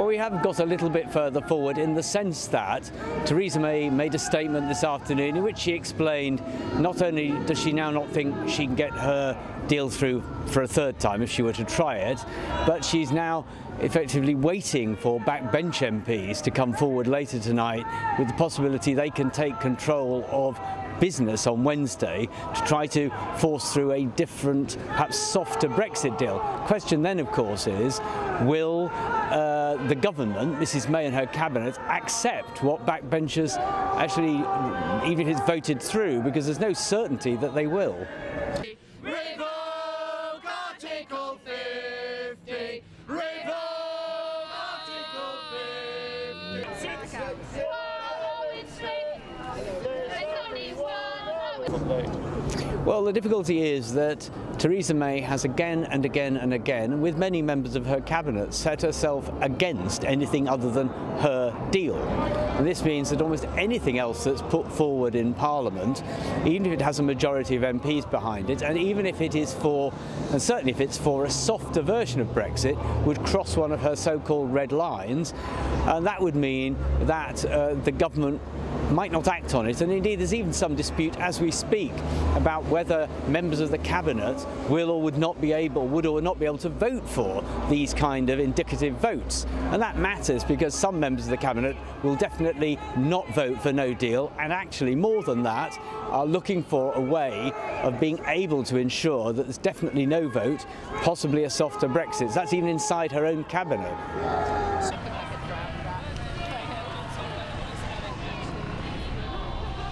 Well, we have got a little bit further forward in the sense that Theresa May made a statement this afternoon in which she explained not only does she now not think she can get her deal through for a third time if she were to try it, but she's now effectively waiting for backbench MPs to come forward later tonight with the possibility they can take control of business on Wednesday to try to force through a different, perhaps softer Brexit deal. Question then, of course, is will the government, Mrs May and her cabinet, accept what backbenchers actually, even if it's voted through, because there's no certainty that they will. Revoke Article 50! Revoke Article 50! Well, the difficulty is that Theresa May has again and again and again, with many members of her cabinet, set herself against anything other than her deal. And this means that almost anything else that's put forward in Parliament, even if it has a majority of MPs behind it, and even if it is for, and certainly if it's for a softer version of Brexit, would cross one of her so-called red lines, and that would mean that the government might not act on it, and indeed there's even some dispute as we speak about whether members of the cabinet will or would not be able, would or would not be able to vote for these kind of indicative votes. And that matters because some members of the cabinet will definitely not vote for no deal, and actually more than that are looking for a way of being able to ensure that there's definitely no vote, possibly a softer Brexit. That's even inside her own cabinet.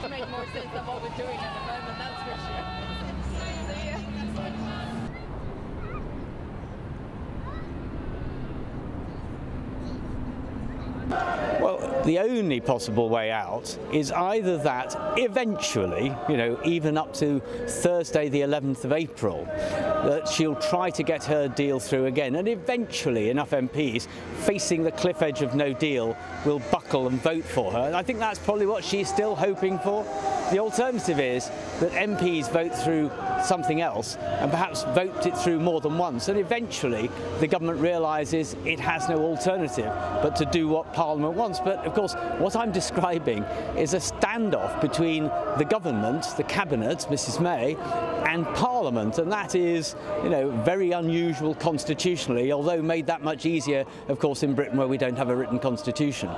Make more sense than what we're doing at the moment, that's for sure. Well, the only possible way out is either that eventually, even up to Thursday the 11th of April, that she'll try to get her deal through again, and eventually enough MPs facing the cliff edge of no deal will buckle and vote for her. And I think that's probably what she's still hoping for. The alternative is that MPs vote through something else and perhaps vote it through more than once, and eventually the government realises it has no alternative but to do what Parliament wants. But of course what I'm describing is a standoff between the government, the cabinet, Mrs May, and Parliament, and that is, very unusual constitutionally, although made that much easier of course in Britain where we don't have a written constitution.